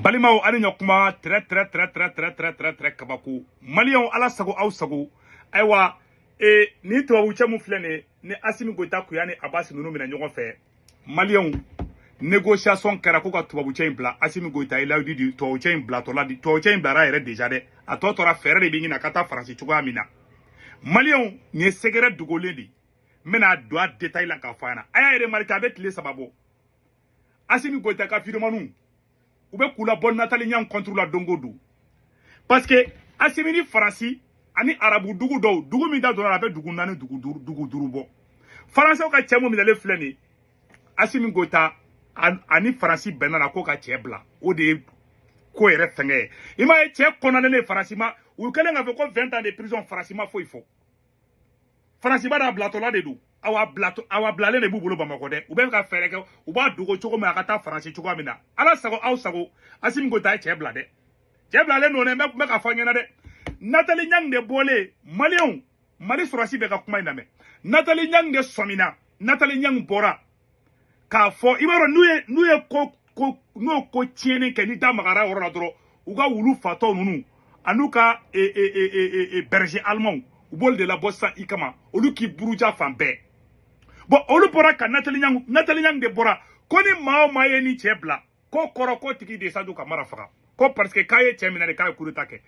Balimao ani nyokuma très kabako. Malion ala sago au sago. Aywa ni to wuche mu flene ne Assimi Goïta kuyani Abass nunu mina ɲɔgɔn fɛ. Malion négociation kɛra ko ka tubabucɛ in bila Assimi Goïta ila di tubabucɛ in bila tola di tubabucɛ in bilara yɛrɛ déjà dɛ. A tɔ tora fɛrɛ de bi ɲina ka taa Faransi cogoya min na. Malion ni ye secret dogolen di. Mena do a détail la ka fɔ ɲɛna. A y'a remarqué a bɛ tile saba bɔ. Assimi Goïta ka vidéomanu ou bien kula bon Nathalie Niang contre la dongodu parce que Assimi ni Faransi ani arabu dugu do dugu min da do la be dugu nani dugu duru bo Faransi ka chemo mi dale fleni Assimi Goïta ani Faransi benana ko ka chebla o de ko yere fenge ima e che konane ne Faransi ma u kelen ga ko 20 ans de prison Faransi ma fo ifo Faransi ba da blatola de du awa blale ne bubulu Bamako de u be ka fere ke u ba dugo chogo ma ka ta Faransi chogo amina ala sago aw sago Assimi Goïta e chebla de chebla le no ne me ka fanya na de Nathalie Niang de bole Malion Mali surasi be ka kuma ina me Nathalie Niang de somina Nathalie Niang bora ka fo ibaro nuye ko tiene ke ni da magara woro la doro u ga wulu fato nunu anuka berger allemand u bol de la bossa ikama olu ki buruja fambe bon olu bora ka Nathalie Niang de bora ko ni mao maye ni chebla ko koro ko tiki de sadu kamara faga ko parce que kaye chemina de kaye kuruta ke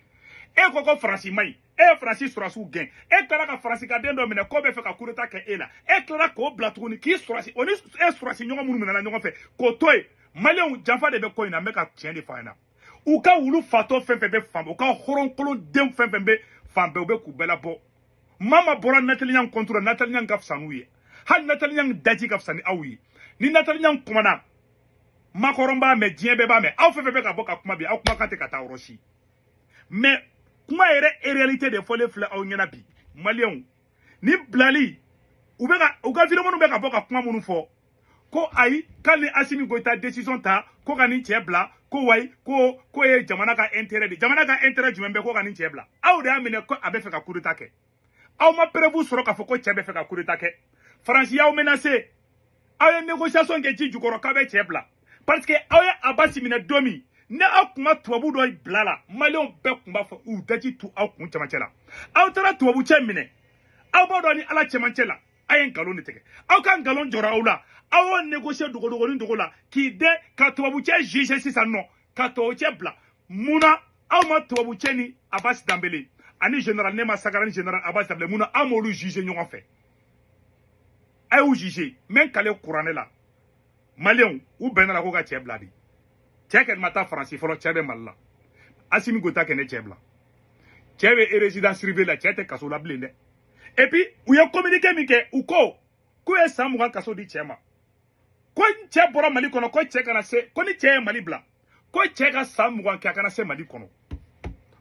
e ko Faransi mai e Faransi surasu gen e kala ka Faransi ka den do mine ko be fe ka kuruta ke ela e kala ko blatuguni ki surasi oni e surasi nyonga munu mena nyonga fe ko toy Malion janfa de be ko ina me ka tien de faina u ka wulu fato fenfe be fam u ka horon kolon dem fenfe be fam be ku bela bo mama bora Nathalie Niang contre Nathalie Niang gaf sanuye hal Nathalie Niang daji gaf sani awi ni Nathalie Niang kumana makoromba me diebe ba me aw fenfe be ka boka kuma bi aw kuma ka te ka ta oroshi mais kuma yere réalité de folle fle aw nyana bi Malion ni blali u ka vidéo monu be ka boka kuma munu fo ko ayi kali Assimi Goïta décision ta ko kani chebla ko way ko e jamana ka intérêt jumembe ko kani chebla aw de amene ko abe fe ka kuruta ke aw ma prevu soro ka fo ko chebe fe ka kuruta ke France ya o menacé aw ye négociation ke ji jukoro ka be chebla parce que aw ye Abass mina domi ne akuma tubabu do blala Malion be kumba fo u daji tu aw kun chamancela aw tara tubabu chemine aw bo do ni ala chamancela ayen galon ne tege aw kan galon jora aw la aw négocier dogo la ki de ka tubabu che juge sisa non ka to che bla muna aw ma tubabu che ni Abass Dambélé ani général Nema Sagara ni général Abass Dambélé muna amolu juge ñongo fe ay u juge men kale courané la Malion u benala ko ka che bla di Tchèque mata Faransi folo tchèbe malla Assimi Goïta kene tchèbla tchèbe résidence surveillée la tchète kaso la blende et puis ou ya communiqué mike ou ko e samuga kaso di tchèma ko tchè bora Mali kono ko tchè kana se ko ni tchè Mali bla ko tchè ka samuga ka kana se Mali kono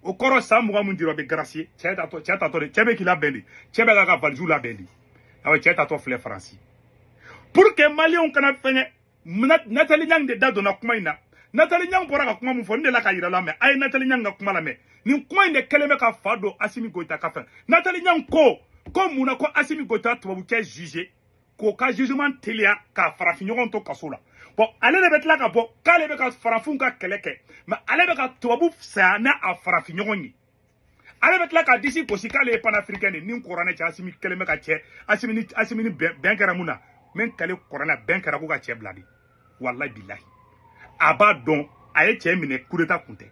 o koro samuga mun diro be gracier tchè ta to de tchèbe ki la bendi tchèbe ga valju la bendi awa tchè ta to fle Faransi pour que Malion kana fenye Nathalie Niang de dado na kuma ina Nathalie Niang bora ka kuma mun fo ndela ka yira la me ay Nathalie Niang ka kuma la me ni kuma inde keleme ka fado Assimi Goïta ka fa Nathalie Niang ko muna ko Assimi Goïta tubabu ke juger ko ka jugement telia ka farafi ɲɔgɔn to kaso la bon ale de be tila ka bɔ k'ale be ka farafun ka kɛlɛ kɛ mais ale be ka tubabu saya n'a a farafi ɲɔgɔn ye ale be tila ka disi gosi k'ale ye panafricain de nin kɔrɔnɛ cɛ Assimi kelen bɛ ka cɛ Assimi ni bɛn kɛra mun na men kale kɔrɔnɛ bɛn kɛra ko ka cɛ bila de wallahi billahi a b'a dɔn a ye cɛ minɛ coup d'état kun tɛ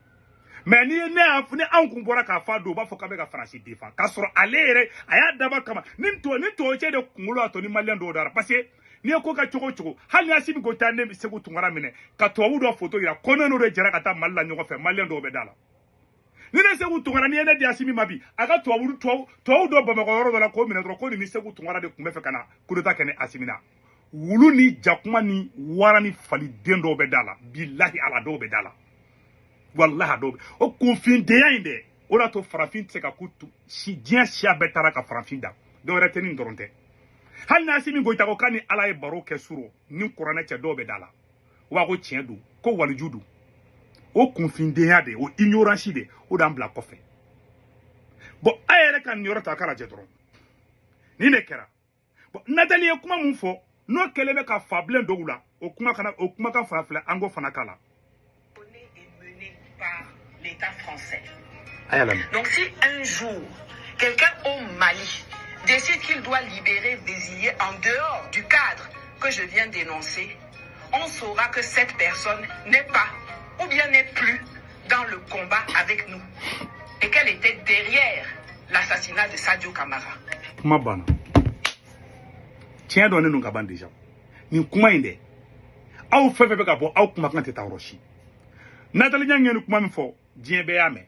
mais ni an kun bɔra k'a fa don u b'a fɔ k'a bɛ ka Faransi défend k'a sɔrɔ ale yɛrɛ a y'a dabɔ kama ni to cɛ de kunkolo a to ni Malien dɔw dara parce que ni ye ko ka cogo hali ni Assimi Goïta ne Segu Tunkara minɛ ka tubabu dɔ photo yira ko ne n'o de jɛra ka taa Mali la ɲɔgɔn fɛ Malien dɔw bɛ da la ni ne Segu Tunkara ni ye ne di Assimi ma bi a ka tubabu dɔ Bamakɔ yɔrɔ dɔ la k'o minɛ dɔrɔn ko nin ni Segu Tunkara de tun bɛ fɛ ka na coup d'état kɛ ni Assimi na wulu ni jakuma ni wara ni fali den dɔw bɛ da la billahi ala dɔw bɛ da la wallahi dɔw bɛ o kunfindenya in dɛ o de to farafin tɛ se ka ku si diɲɛ siya bɛɛ taara ka farafin da dɔw wɛrɛ tɛ nin dɔrɔn tɛ hali ni Assimi Goïta ko k'a ni ala ye baro kɛ suro ni kuranɛ cɛ dɔw bɛ da la wa ko tiɲɛ don ko waliju don o kunfindenya de o ignorance de o d'an bila kɔfɛ bon a yɛrɛ ka nin yɔrɔ ta k'a lajɛ dɔrɔn nin de kɛra bon Nathalie ye kuma mun fɔ n'o kɛlen bɛ ka fabilen dɔw la o kumakan fana filɛ an k'o fana k'a la l'État français. Donc si un jour, quelqu'un au Mali décide qu'il doit libérer Bézilier en dehors du cadre que je viens d'énoncer, on saura que cette personne n'est pas ou bien n'est plus dans le combat avec nous et qu'elle était derrière l'assassinat de Sadio Camara. Mabana. Tiens, donnez-nous Gaban déjà. Nous comment il est? Aou fait gabo, aou kuma kan teta roshi. Nathalie Nyang nous kuma m'fo, dien béame.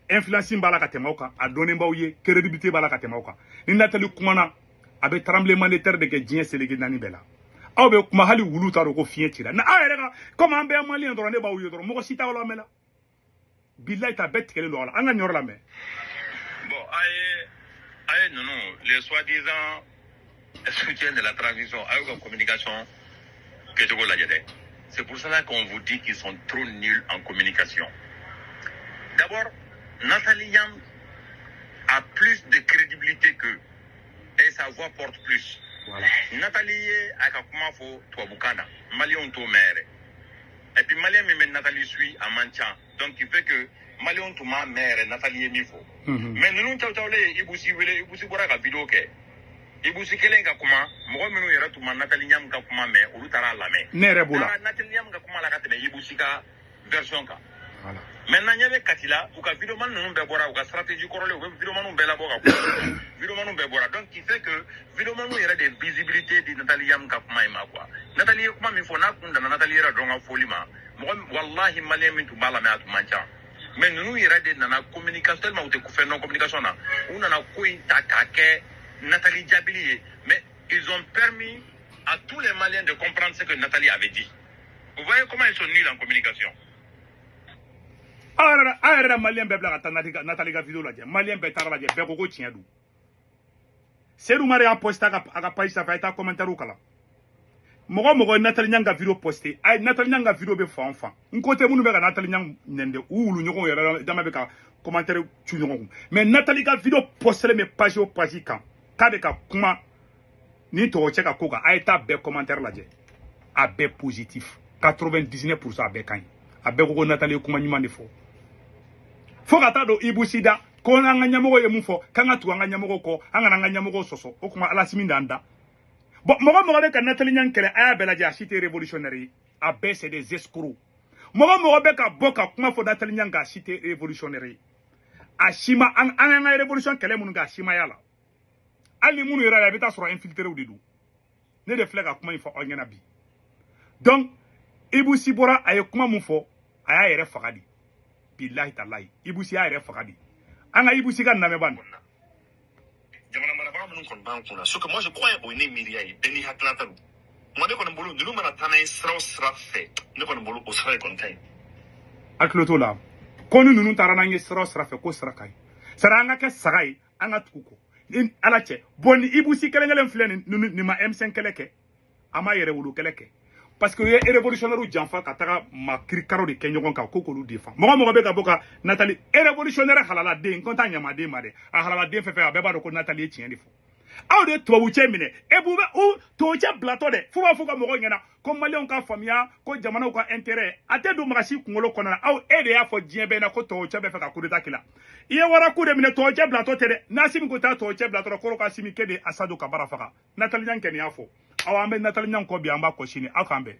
Influence bala ka temauka, a donné mbauye, crédibilité bala ka temauka. Ni Nathalie kumana, abe tremblement de terre de que dien sélégué nani bela. Aou be kuma hali wulu taro ko fien tira. Na aérega, comment un bé malien drone ba ouye drone, moko sita wala mela. Billahi ta bête kele lo ala, anga nyor la me. Bon, non, les soi-disant soutien de la transition avec la communication que je veux la dire. C'est pour cela qu'on vous dit qu'ils sont trop nuls en communication. D'abord, Nathalie Yam a plus de crédibilité qu'eux et sa voix porte plus. Voilà. Nathalie a comment faut toi boucana, Malion to mère. Et puis Malien même Nathalie suit à Manchan. Donc il fait que Malion to ma mère Nathalie Mifo. Mais nous tawtawle ibusi wele ibusi bora ka vidéo ke. Ibusi kelen ka kuma mo menu yera to man Nathalie Nyam ka kuma me olu tara la me. Nere bula. Nathalie Nyam ka kuma la ka teme ibusi ka version ka. Voilà. Maintenant nyame katila ou ka vidéo man non be bora ou ka stratégie korole ou vidéo man be la boka. Vidéo man be bora donc qui fait que vidéo man yera des visibilités de Nathalie Nyam ka kuma ima quoi. Nathalie kuma mi fo na kunda Nathalie yera donga folima. Mo wallahi malien min to bala me atu mancha. Mais nous, il y a des communications tellement où tu fais non communication là. On a Nathalie Diabili, mais ils ont permis à tous les Maliens de comprendre ce que Nathalie avait dit. Vous voyez comment ils sont nuls en communication. Alors, Malien bebla Nathalie ga vidéo la dia. Malien betara la dia. Beko tient dou. C'est nous marié en poste à la page ça fait un commentaire ou kala. Mogo Nathalie Nyanga vidéo posté. Ay Nathalie Nyanga vidéo be fa enfant. Nkote munu be ka Nathalie Nyang nende ou lu nyoko yera dama be ka commentaire tu nyoko. Mais Nathalie ga vidéo posté me page au page kan. Ka be ka kuma ni to cheka koka ay ta be commentaire la je. A be positif. 99% a be kan. A be ko Nathalie kuma nyuma ne fo. Fo ka ta do ibusida ko nga nyamogo ye mufo kanga tu nga nyamogo ko anga nga nyamogo soso o kuma ala siminda anda. Bon, moi, je Nathalie Nyang kele aya belaja cité révolutionnaire a c'est des escrocs. Moi, je boka kuma fo Nathalie Nyang ga cité révolutionnaire. A shima an révolution kele mun ga shima yala. Ali mun yera la beta sera infiltré ou dedou. Ne de flega kuma il faut onyana bi. Donc, Ibu Sibora aye kuma mun fo aya yere fakadi. Billahi tallahi. Ibu si aya yere fakadi. Anga Ibu si ga na me ban. Ce que moi je crois au Némiria et Beni Hatlataru. Moi, je connais nous manatana sera fait. Nous connaissons au sera contain. Akloto la. Konu nunu taranange sera fait ko sera kai. Saranga ke sarai anga tuko. In alache. Boni ibusi kelengelen fleni ni ma M5 keleke. Ama yere wulu keleke. Parce que les révolutionnaires ou janfa katara ma krikaro de kenyogon ka kokolu defa. Mogo be ka boka Nathalie révolutionnaire halala de konta nyama de made. A halala de fefe abeba do ko Nathalie tien defo. Aw de to wuche mine e bube ou to che blato de fuba fuka mogo ngena ko malion ka famia ko jamana ko intérêt ate do magashi kungolo kona aw e de ya fo jiebe na ko to che be fe ka kudeta kila iye wara ku de mine to che blato tere nasim ko ta to che blato ko ko simi kede asado ka barafaka Nathalie Nyang ken ya fo aw ambe Nathalie Nyang ko bi amba ko shini akambe